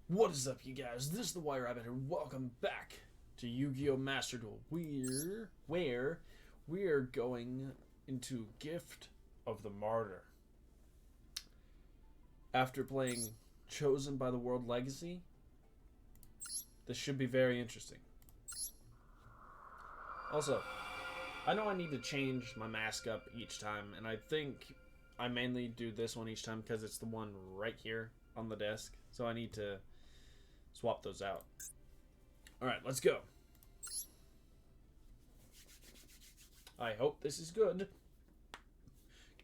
What is up, you guys? This is the Wire Rabbit, and welcome back to Yu-Gi-Oh! Master Duel. We're going into Gift of the Martyr. After playing Chosen by the World Legacy, this should be very interesting. Also, I know I need to change my mask up each time, and I think I mainly do this one each time because it's the one right here on the desk. So I need to swap those out. Alright, let's go. I hope this is good.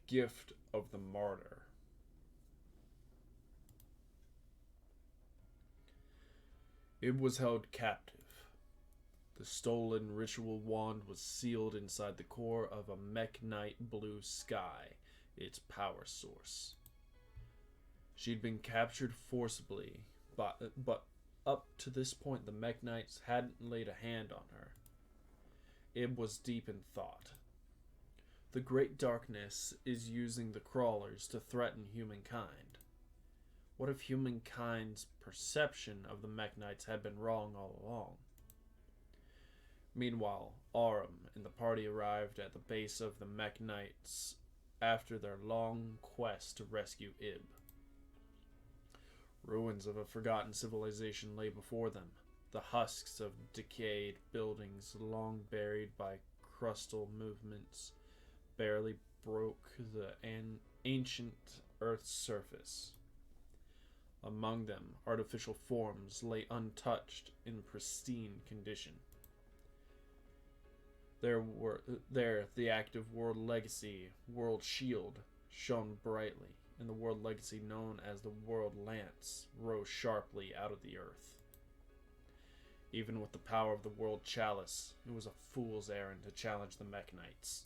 Gift of the Martyr. It was held captive. The stolen ritual wand was sealed inside the core of a Mekk-Knight blue sky, its power source. She'd been captured forcibly, but up to this point the Mekk-Knights hadn't laid a hand on her. Ib was deep in thought. The Great Darkness is using the crawlers to threaten humankind. What if humankind's perception of the Mekk-Knights had been wrong all along? Meanwhile, Aurum and the party arrived at the base of the Mekk-Knights after their long quest to rescue Ib. Ruins of a forgotten civilization lay before them, the husks of decayed buildings long buried by crustal movements barely broke the ancient Earth's surface. Among them, artificial forms lay untouched in pristine condition. There, the active World Legacy World Shield shone brightly, and the World Legacy known as the World Lance rose sharply out of the earth. Even with the power of the World Chalice, it was a fool's errand to challenge the Mekk-Knights.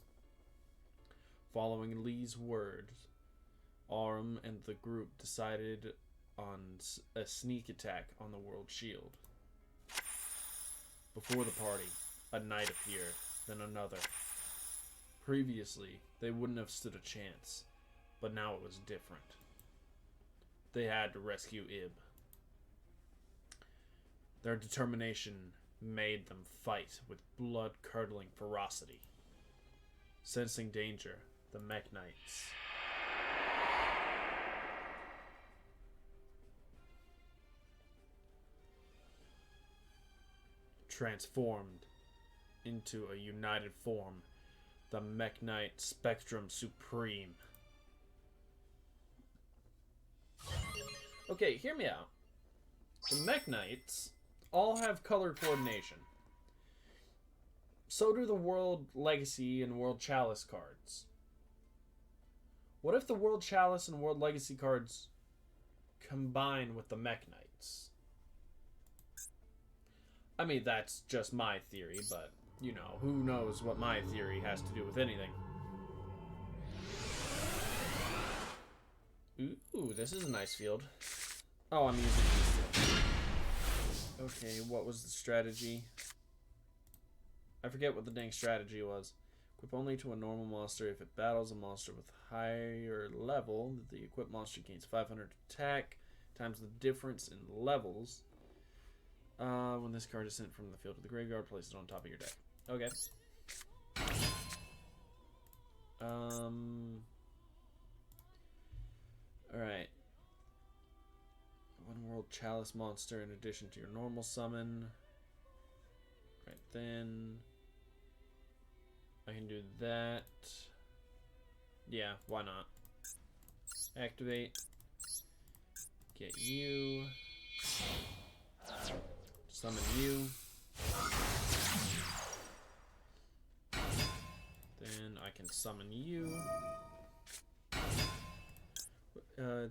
Following Lee's words, Aurum and the group decided on a sneak attack on the World Shield. Before the party, a knight appeared, then another. Previously, they wouldn't have stood a chance, but now it was different. They had to rescue Ib. Their determination made them fight with blood-curdling ferocity. Sensing danger, the Mekk-Knights transformed into a united form, the Mekk-Knight Spectrum Supreme. Okay, hear me out. The Mekk-Knights all have color coordination. So do the World Legacy and World Chalice cards. What if the World Chalice and World Legacy cards combine with the Mekk-Knights? I mean, that's just my theory, but, you know, who knows what my theory has to do with anything. Ooh, this is a nice field. Oh, I'm using these two. Okay, what was the strategy? I forget what the dang strategy was. Equip only to a normal monster. If it battles a monster with higher level, the equipped monster gains 500 attack times the difference in levels. When this card is sent from the field to the graveyard, place it on top of your deck. Okay. Alright. One World Chalice monster in addition to your normal summon. Right then. I can do that. Yeah, why not? Activate. Get you. Summon you. Then I can summon you.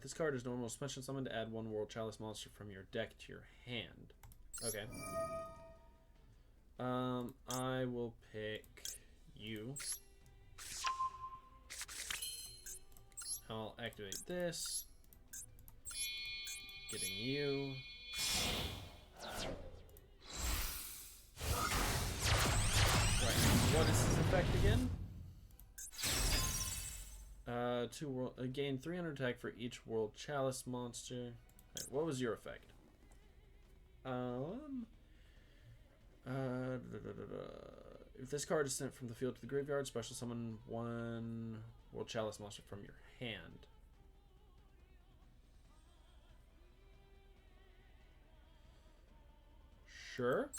This card is normal special summon to add one World Chalice monster from your deck to your hand. Okay. I will pick you. I'll activate this. Getting you. Right, what is this effect again? Gain 300 attack for each World Chalice monster. Right, what was your effect? If this card is sent from the field to the graveyard, special summon one World Chalice monster from your hand. Sure.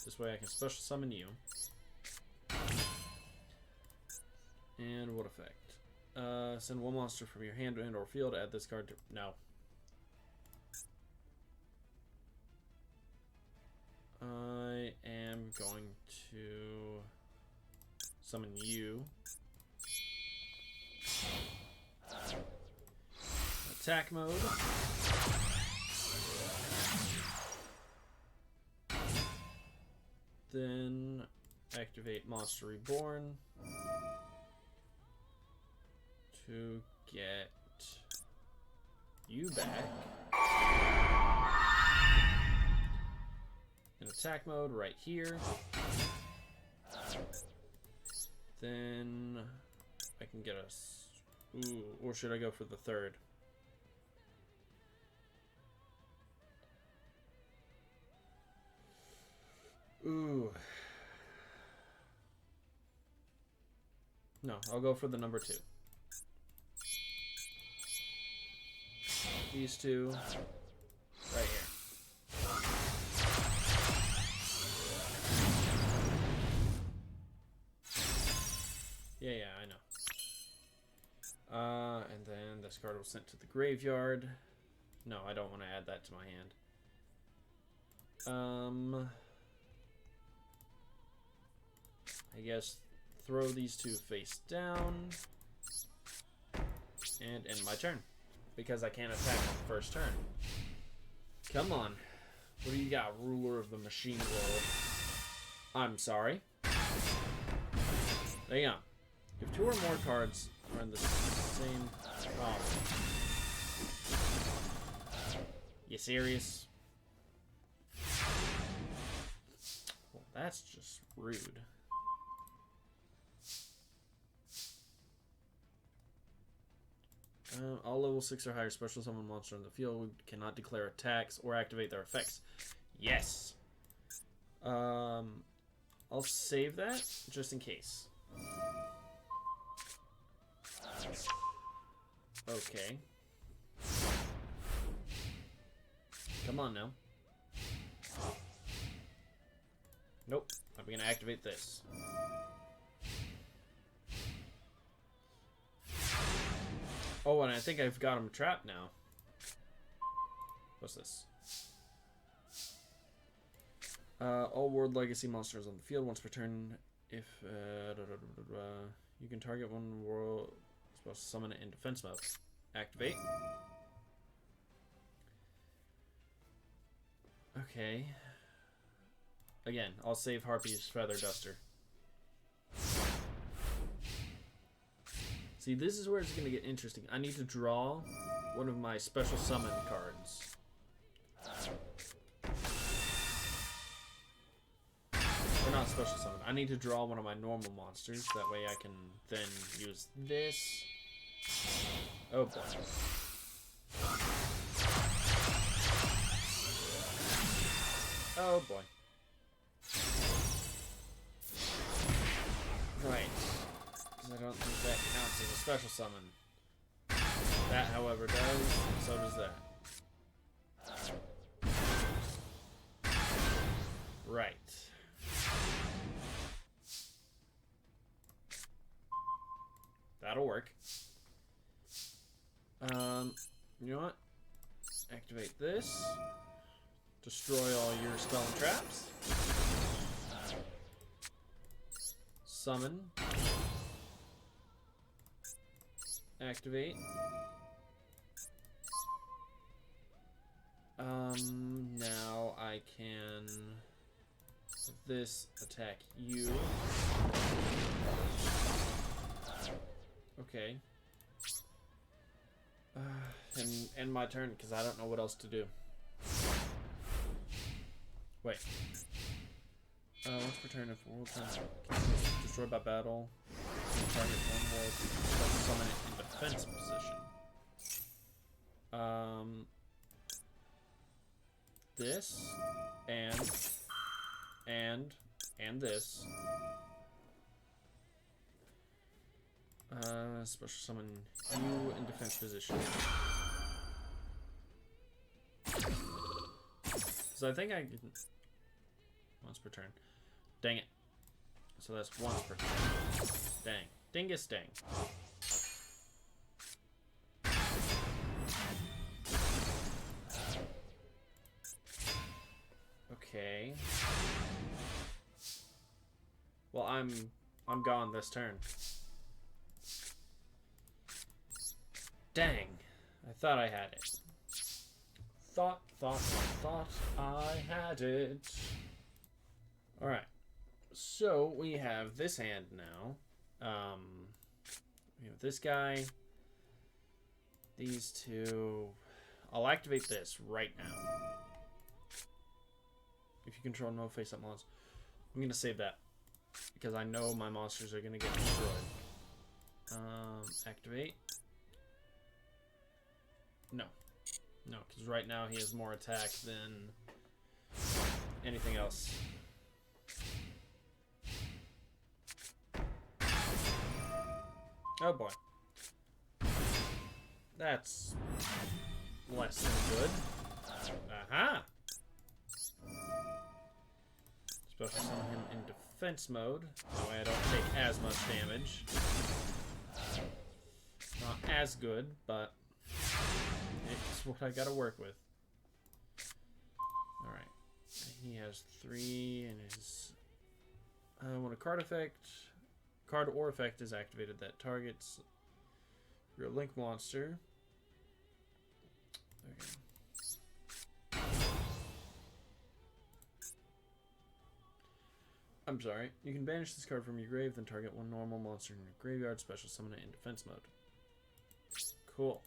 This way I can special summon you. And what effect? Send one monster from your hand and or field, add this card to... No. I am going to summon you. Attack mode. Then activate Monster Reborn to get you back. In attack mode right here. Then I can get us. Ooh, or should I go for the third? Ooh. No, I'll go for the number 2. These two right here. Yeah, I know. And then this card was sent to the graveyard. No, I don't want to add that to my hand. I guess throw these two face down and end my turn because I can't attack on the first turn. Come on. What do you got, ruler of the machine world? I'm sorry. There you go. If 2 or more cards are in the same... Oh. You serious? Well, that's just rude. All level 6 or higher special summon monster in the field cannot declare attacks or activate their effects. Yes. I'll save that just in case. Okay. Come on now. Nope. I'm gonna activate this. Oh, and I think I've got him trapped now. What's this? All World Legacy monsters on the field once per turn. If you can target one world, supposed to summon it in defense mode. Activate. Okay. Again, I'll save Harpy's Feather Duster. See, this is where it's going to get interesting. I need to draw one of my special summon cards. Or not special summon. I need to draw one of my normal monsters. That way I can then use this. Oh boy. Oh boy. Right. I don't think that counts as a special summon. That, however, does, and so does that. Right. That'll work. You know what? Activate this. Destroy all your spell and traps. Summon. Activate. Now I can with this attack you. Okay. And end my turn because I don't know what else to do. Wait. Once per turn, if world turns destroyed by battle, target one world, summon it in defense position. this, and this. Special summon you in defense position. So I think I can... Once per turn. Dang it. So that's once per turn. Dang. Dingus dang. Okay. Well, I'm gone this turn. Dang. I thought I had it. Thought I had it. Alright. So, we have this hand now. We have this guy. These two. I'll activate this right now. If you control no face-up monsters. I'm going to save that. Because I know my monsters are going to get destroyed. Activate. No. No, because right now he has more attack than anything else. Oh boy. That's less than good. Aha! Special summon him in defense mode. That way I don't take as much damage. Not as good, but it's what I gotta work with. Alright. He has 3 in his... when a card or effect is activated that targets your link monster. Okay. I'm sorry. You can banish this card from your grave, then target one normal monster in your graveyard, special summon it in defense mode. Cool.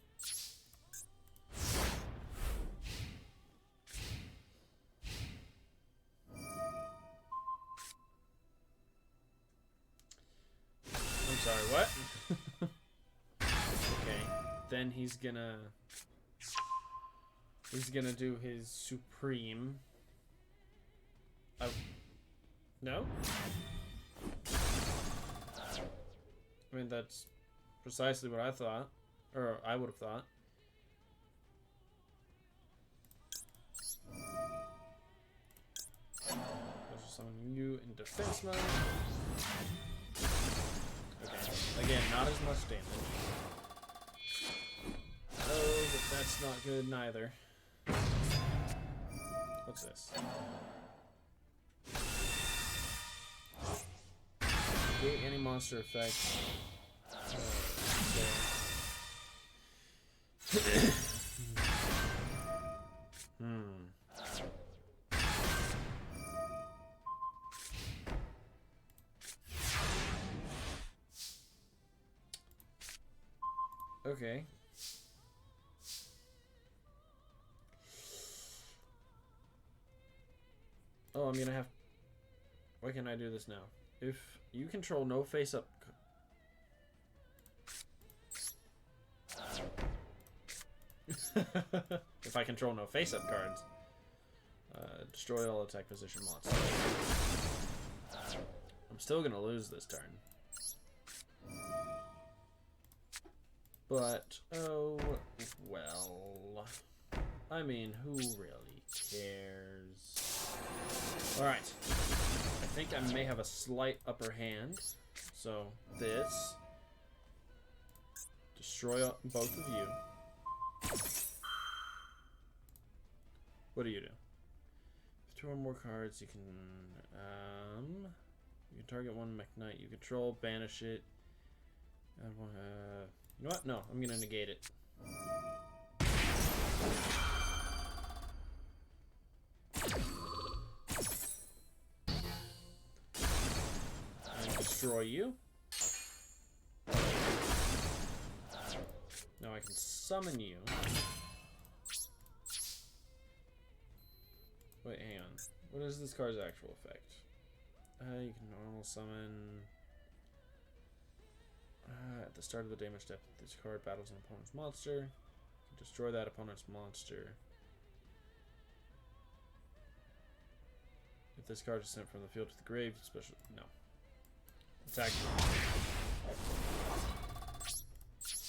I'm sorry, what? Okay. Then he's gonna do his supreme. Oh. No? I mean, that's precisely what I thought. Or I would have thought. Special summon you in defense mode. Okay. Again, not as much damage. Oh, but that's not good neither. What's this? Negate any monster effect. Okay. Oh, I'm gonna have... Why can't I do this now? If you control no face-up... If I control no face-up cards, destroy all attack position monsters. I'm still gonna lose this turn. But, oh, well. I mean, who really cares? Alright. I think I may have a slight upper hand. So, this. Destroy both of you. What do you do? With 2 or more cards, you can target one Mech Knight you control, banish it. You know what? No, I'm gonna negate it. And destroy you. Now I can summon you. Wait, hang on. What is this card's actual effect? You can normal summon... at the start of the damage step, this card battles an opponent's monster. You can destroy that opponent's monster. If this card is sent from the field to the grave, special... No. Attack.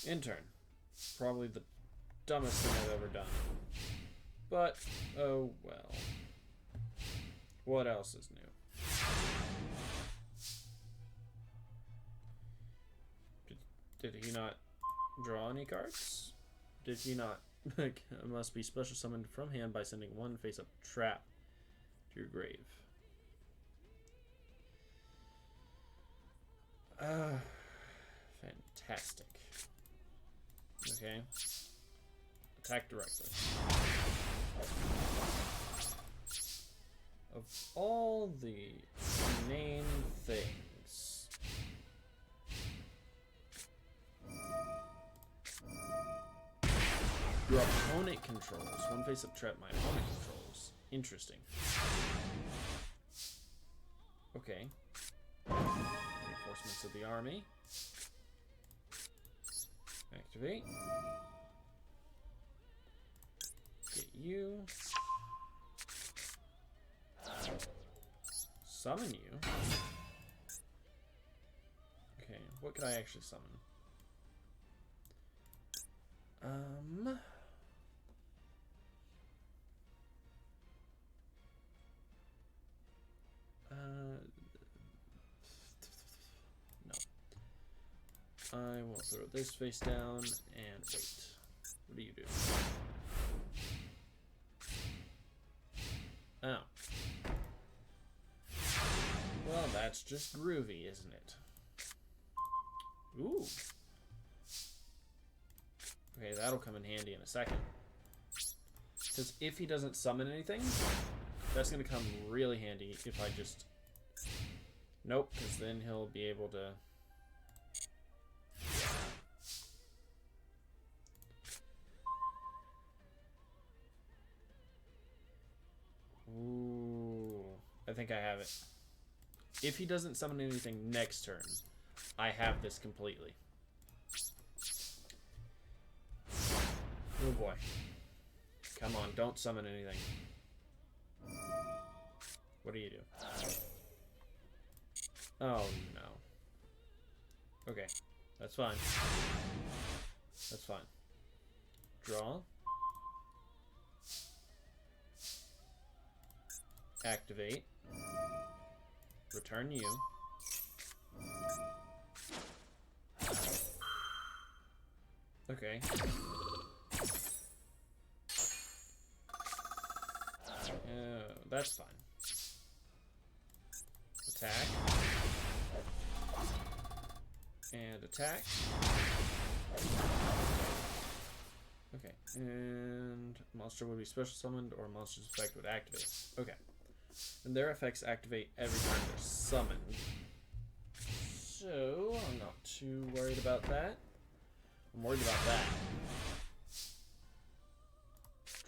In turn. Probably the dumbest thing I've ever done. But, oh well. What else is new? Did he not draw any cards? Did he not? It must be special summoned from hand by sending one face-up trap to your grave. Fantastic. Okay. Attack directly. Of all the main things, your opponent controls. One face-up trap my opponent controls. Interesting. Okay. Reinforcements of the army. Activate. Get you. Summon you. Okay, what could I actually summon? No. I will throw this face down and wait. What do you do? Oh. Well, that's just groovy, isn't it? Ooh. Okay, that'll come in handy in a second. Because if he doesn't summon anything, that's going to come really handy if I just... Nope, because then he'll be able to... Ooh, I think I have it. If he doesn't summon anything next turn, I have this completely. Oh boy. Come on, don't summon anything. What do you do? Oh no. Okay, that's fine. That's fine. Draw. Activate. Return you. Okay. That's fine. Attack. And attack. Okay. And monster would be special summoned or monster's effect would activate. Okay. And their effects activate every time they're summoned. So, I'm not too worried about that. I'm worried about that.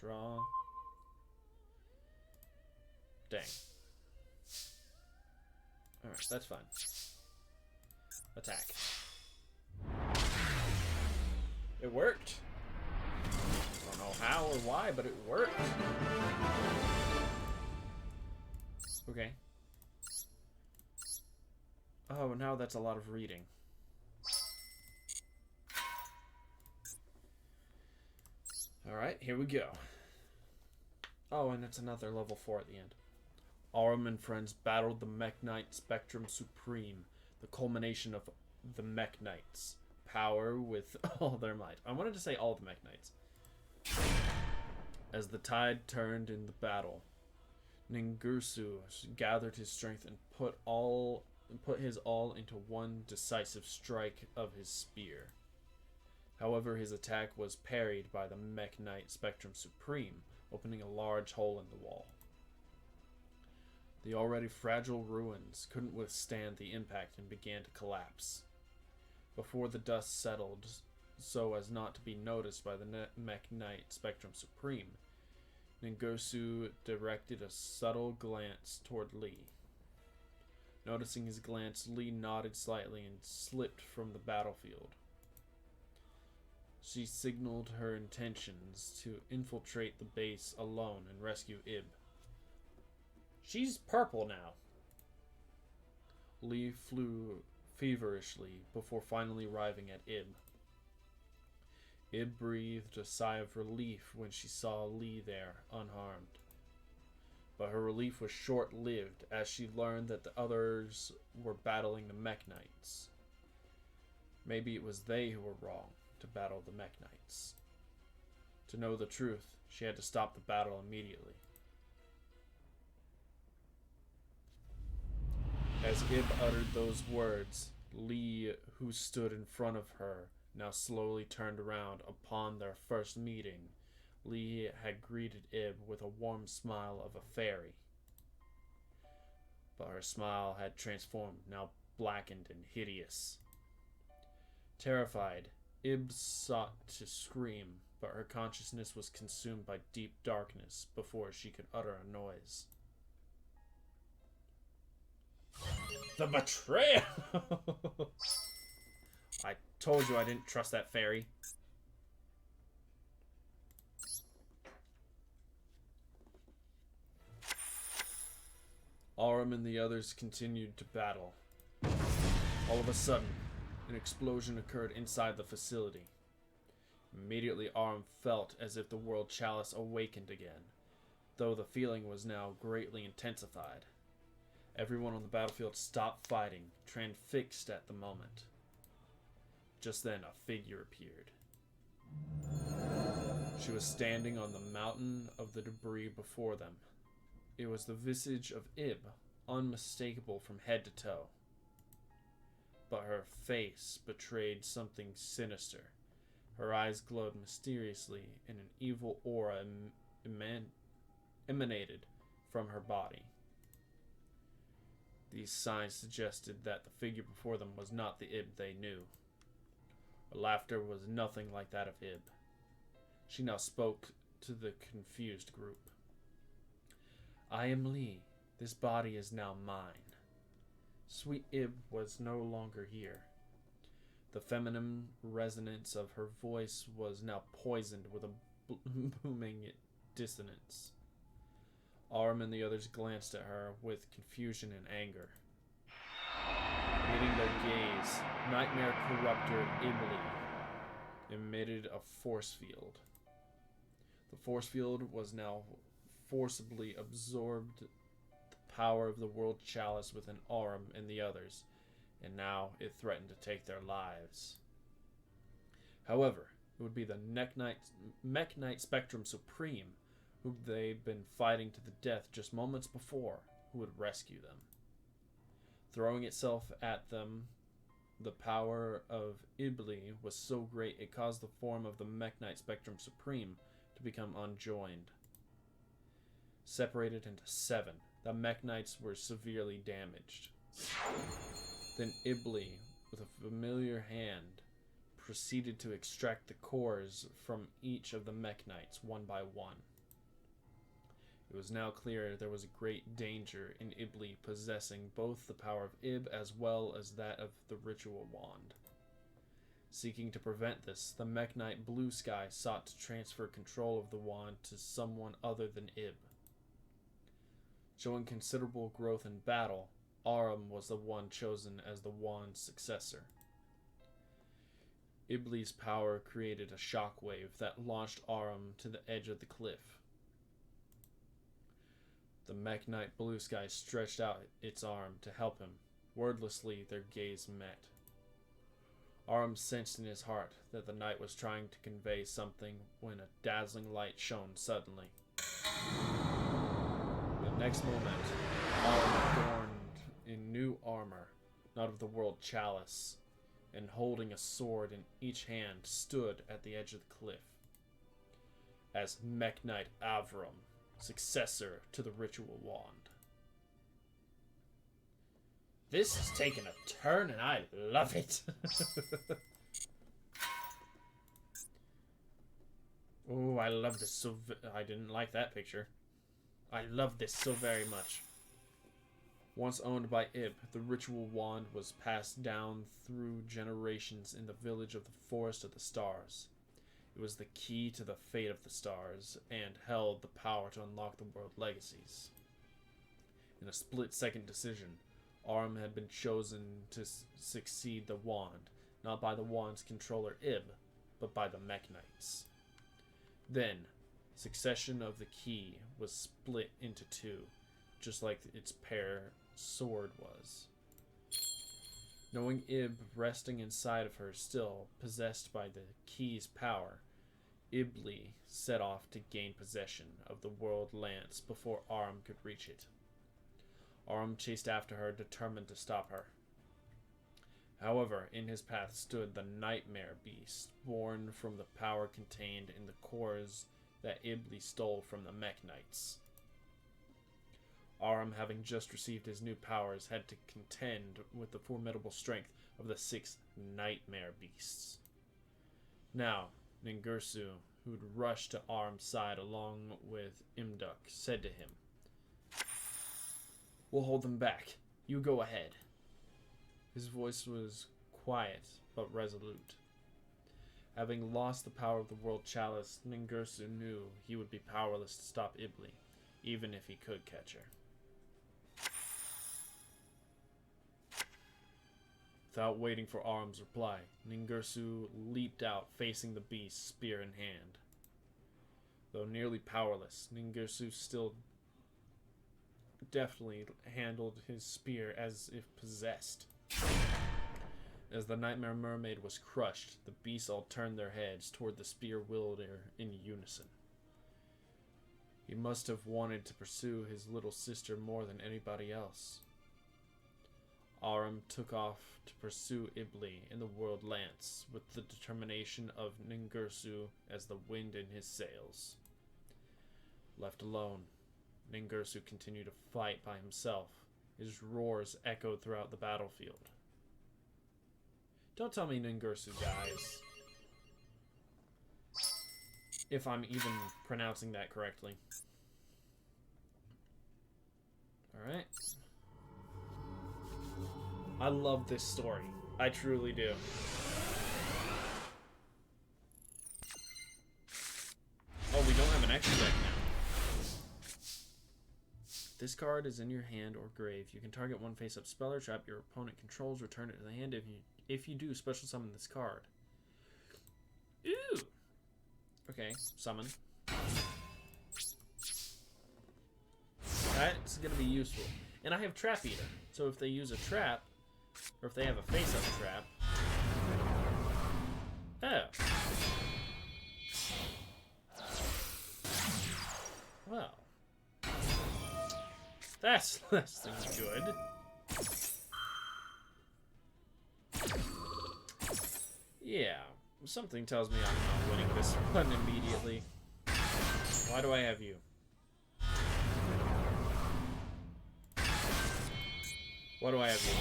Draw. Dang. Alright, that's fine. Attack. It worked. I don't know how or why, but it worked. Okay. Oh, now that's a lot of reading. Alright, here we go. Oh, and it's another level 4 at the end. Aurum and friends battled the Mech Knight Spectrum Supreme, the culmination of the Mech Knights. Power with all their might. I wanted to say all the Mech Knights. As the tide turned in the battle, Ningirsu gathered his strength and put his all into one decisive strike of his spear. However, his attack was parried by the Mech Knight Spectrum Supreme, opening a large hole in the wall. The already fragile ruins couldn't withstand the impact and began to collapse. Before the dust settled so as not to be noticed by the Mech Knight Spectrum Supreme, Ningirsu directed a subtle glance toward Lee. Noticing his glance, Lee nodded slightly and slipped from the battlefield. She signaled her intentions to infiltrate the base alone and rescue Ib. She's purple now. Lee flew feverishly before finally arriving at Ib. Ib breathed a sigh of relief when she saw Lee there, unharmed. But her relief was short-lived as she learned that the others were battling the Mech Knights. Maybe it was they who were wrong to battle the Mech Knights. To know the truth, she had to stop the battle immediately. As Ib uttered those words, Lee, who stood in front of her, now slowly turned around. Upon their first meeting, Lee had greeted Ib with a warm smile of a fairy. But her smile had transformed, now blackened and hideous. Terrified, Ib sought to scream, but her consciousness was consumed by deep darkness before she could utter a noise. The betrayal! I told you I didn't trust that fairy. Aurum and the others continued to battle. All of a sudden, an explosion occurred inside the facility. Immediately, Aurum felt as if the world chalice awakened again, though the feeling was now greatly intensified. Everyone on the battlefield stopped fighting, transfixed at the moment. Just then, a figure appeared. She was standing on the mountain of the debris before them. It was the visage of Ib, unmistakable from head to toe. But her face betrayed something sinister. Her eyes glowed mysteriously, and an evil aura emanated from her body. These signs suggested that the figure before them was not the Ib they knew. Her laughter was nothing like that of Ib. She now spoke to the confused group. I am Lee. This body is now mine. Sweet Ib was no longer here. The feminine resonance of her voice was now poisoned with a booming dissonance. Aurum and the others glanced at her with confusion and anger. Meeting their gaze, Nightmare Corruptor Ibli emitted a force field. The force field was now forcibly absorbed the power of the world chalice within Aurum and the others, and now it threatened to take their lives. However, it would be the Mech Knight Spectrum Supreme, whom they'd been fighting to the death just moments before, who would rescue them. Throwing itself at them, the power of Ibli was so great it caused the form of the Mech Knight Spectrum Supreme to become unjoined. Separated into 7, the Mech Knights were severely damaged. Then Ibli, with a familiar hand, proceeded to extract the cores from each of the Mech Knights one by one. It was now clear there was a great danger in Ibli possessing both the power of Ib as well as that of the ritual wand. Seeking to prevent this, the Mech Knight Blue Sky sought to transfer control of the wand to someone other than Ib. Showing considerable growth in battle, Aurum was the one chosen as the wand's successor. Ibli's power created a shockwave that launched Aurum to the edge of the cliff. The Mech Knight Blue Sky stretched out its arm to help him. Wordlessly, their gaze met. Aurum sensed in his heart that the knight was trying to convey something when a dazzling light shone suddenly. The next moment, Aurum adorned in new armor, not of the world chalice, and holding a sword in each hand, stood at the edge of the cliff. As Mech Knight Avram, successor to the ritual wand. This has taken a turn and I love it. Oh, I love this so I didn't like that picture. I love this so very much. Once owned by Ib, the ritual wand was passed down through generations in the village of the Forest of the Stars. It was the key to the fate of the stars, and held the power to unlock the world legacies. In a split-second decision, Aram had been chosen to succeed the wand, not by the wand's controller Ib, but by the Meknites. Then, succession of the key was split into two, just like its pair sword was. Knowing Ib resting inside of her still, possessed by the key's power, Ibli set off to gain possession of the world lance before Aram could reach it. Aram chased after her, determined to stop her. However, in his path stood the Nightmare Beast, born from the power contained in the cores that Ibli stole from the Meknites. Aram, having just received his new powers, had to contend with the formidable strength of the 6 Nightmare Beasts. Now, Ningirsu, who'd rushed to Aram's side along with Imduk, said to him, "We'll hold them back. You go ahead." His voice was quiet but resolute. Having lost the power of the World Chalice, Ningirsu knew he would be powerless to stop Ibli, even if he could catch her. Without waiting for Aram's reply, Ningirsu leaped out, facing the beast, spear in hand. Though nearly powerless, Ningirsu still deftly handled his spear as if possessed. As the Nightmare Mermaid was crushed, the beasts all turned their heads toward the spear wielder in unison. He must have wanted to pursue his little sister more than anybody else. Aram took off to pursue Ibli in the World Lance, with the determination of Ningirsu as the wind in his sails. Left alone, Ningirsu continued to fight by himself. His roars echoed throughout the battlefield. Don't tell me Ningirsu dies. If I'm even pronouncing that correctly. Alright. I love this story. I truly do. Oh, we don't have an extra deck now. This card is in your hand or grave. You can target one face-up spell or trap your opponent controls. Return it to the hand. If you do, special summon this card. Ooh. Okay, summon. That's gonna be useful. And I have Trap Eater, so if they use a trap, or if they have a face-up trap. Oh. Well. That's less than good. Yeah, something tells me I'm not winning this one immediately. Why do I have you? Why do I have you?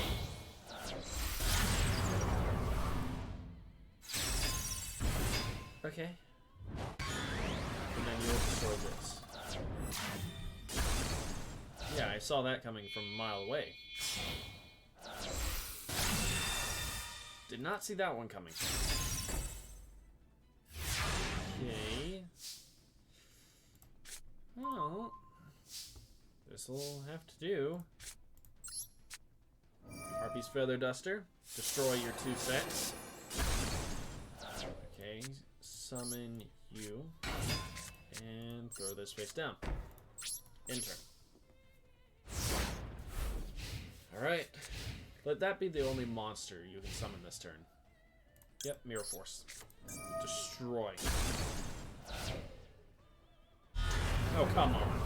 Okay. And then you'll destroy this. Yeah, I saw that coming from a mile away. Did not see that one coming. Okay. Well, this'll have to do. Harpy's Feather Duster. Destroy your 2 sets. Okay, summon you. And throw this face down. Enter. Alright. Let that be the only monster you can summon this turn. Yep, Mirror Force. Destroy. Oh, come on.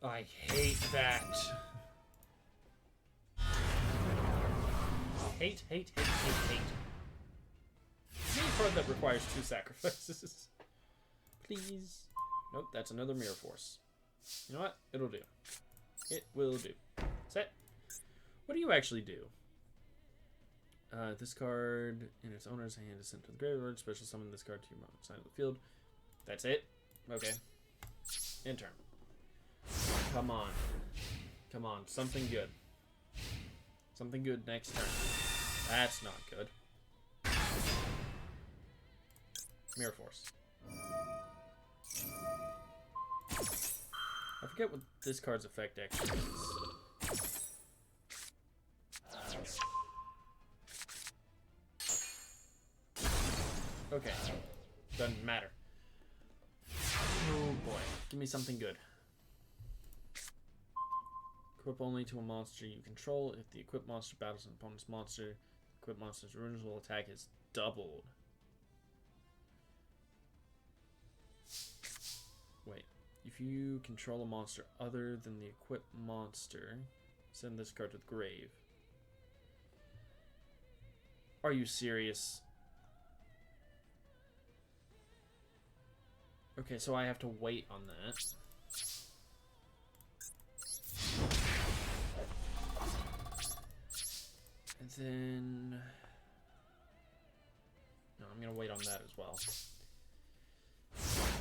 I hate that. Hate. Any card that requires 2 sacrifices. Please. Nope, that's another Mirror Force. You know what? It'll do. It will do. Set. What do you actually do? This card in its owner's hand is sent to the graveyard. Special summon this card to your side of the field. That's it? Okay. End turn. Come on. Come on. Something good. Something good next turn. That's not good. Mirror Force. I forget what this card's effect actually is. Okay. Doesn't matter. Oh boy. Give me something good. Equip only to a monster you control. If the equipped monster battles an opponent's monster, the equipped monster's original attack is doubled. Wait. If you control a monster other than the equipped monster, send this card to the grave. Are you serious? Okay, so I have to wait on that. And then... No, I'm going to wait on that as well.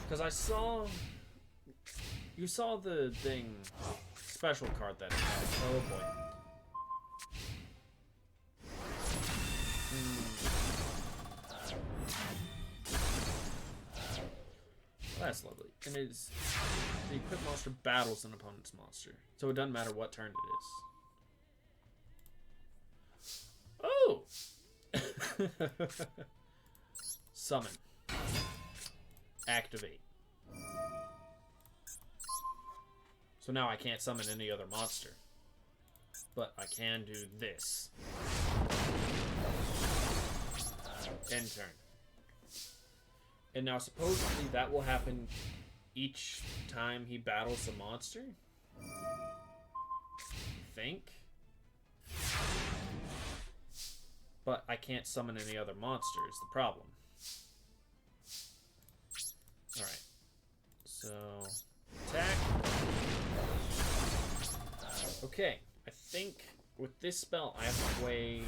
Because I saw... You saw the thing... Special card that it had. Oh boy. Well, that's lovely. And it is... The equipped monster battles an opponent's monster. So it doesn't matter what turn it is. Oh! Summon. Activate. So now I can't summon any other monster. But I can do this. End turn. And now supposedly that will happen each time he battles a monster? I think? But I can't summon any other monster is the problem. Alright. So, attack. Okay, I think with this spell I have a way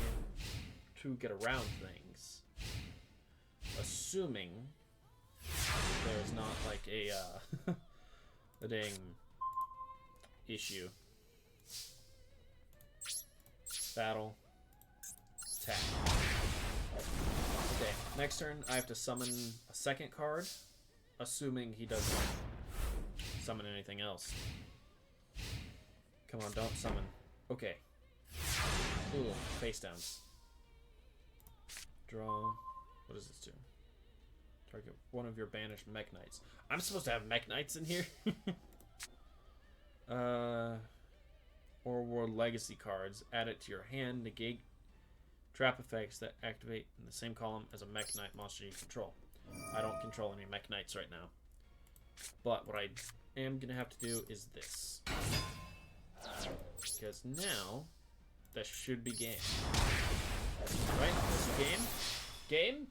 to get around things. Assuming there's not like a dang issue. Battle. Attack. Okay, next turn I have to summon a second card, assuming he doesn't summon anything else. Come on, don't summon. Okay. Ooh, face downs. Draw. What does this do? Target one of your banished Mech Knights. I'm supposed to have Mech Knights in here? Or World Legacy cards. Add it to your hand. Negate trap effects that activate in the same column as a Mech Knight monster you control. I don't control any Mech Knights right now. But what I am going to have to do is this. Because now, that should be game. Right? This is game? Game?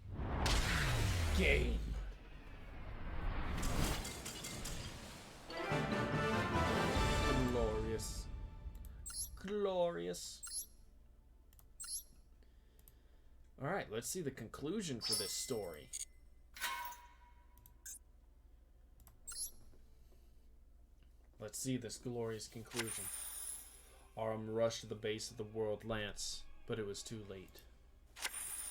Game. Glorious. Glorious. Alright, let's see the conclusion for this story. Let's see this glorious conclusion. Aram rushed to the base of the World Lance, but it was too late.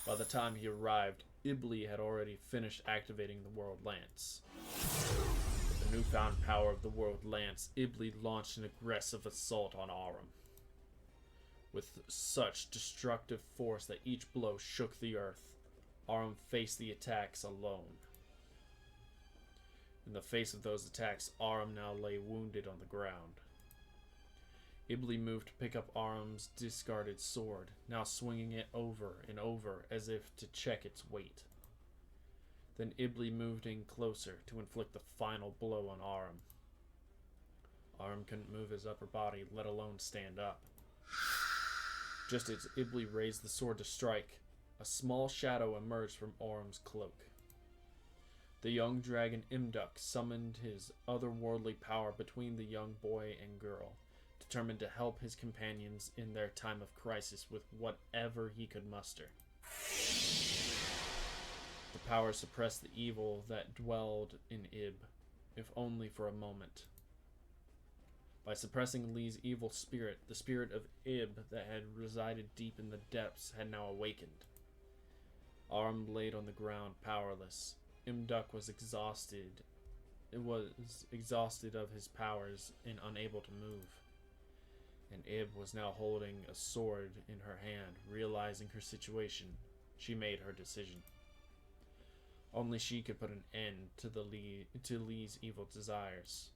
By the time he arrived, Ibli had already finished activating the World Lance. With the newfound power of the World Lance, Ibli launched an aggressive assault on Aram. With such destructive force that each blow shook the earth, Aram faced the attacks alone. In the face of those attacks, Aram now lay wounded on the ground. Ibli moved to pick up Aram's discarded sword, now swinging it over and over as if to check its weight. Then Ibli moved in closer to inflict the final blow on Aram. Aram couldn't move his upper body, let alone stand up. Just as Ibli raised the sword to strike, a small shadow emerged from Aram's cloak. The young dragon Imduk summoned his otherworldly power between the young boy and girl, determined to help his companions in their time of crisis with whatever he could muster. The power suppressed the evil that dwelled in Ib, if only for a moment. By suppressing Lee's evil spirit, the spirit of Ib that had resided deep in the depths had now awakened. Arm laid on the ground, powerless, Imduk was exhausted. It was exhausted of his powers and unable to move. And Ib was now holding a sword in her hand. Realizing her situation, she made her decision. Only she could put an end to Lee's evil desires.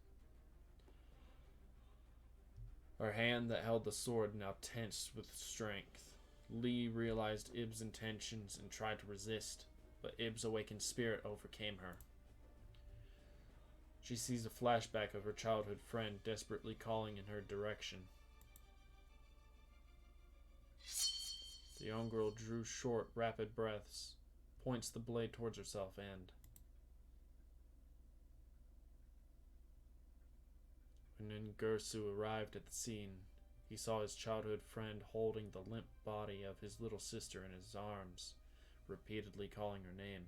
Her hand that held the sword now tensed with strength. Lee realized Ib's intentions and tried to resist, but Ib's awakened spirit overcame her. She sees a flashback of her childhood friend desperately calling in her direction. The young girl drew short, rapid breaths, points the blade towards herself, and when Ngursu arrived at the scene, he saw his childhood friend holding the limp body of his little sister in his arms, repeatedly calling her name.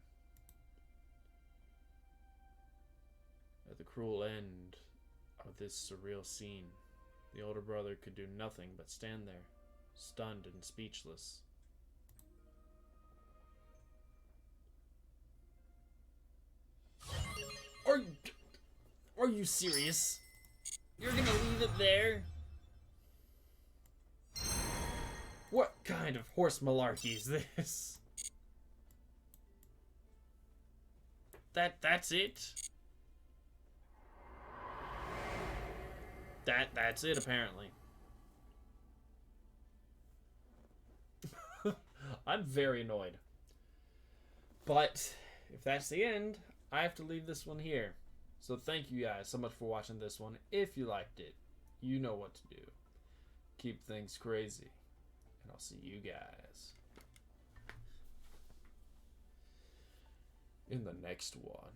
At the cruel end of this surreal scene, the older brother could do nothing but stand there, stunned and speechless. Are you serious? You're gonna leave it there? What kind of horse malarkey is this? That's it? That's it, apparently. I'm very annoyed. But if that's the end, I have to leave this one here. So thank you guys so much for watching this one. If you liked it, you know what to do. Keep things crazy. And I'll see you guys in the next one.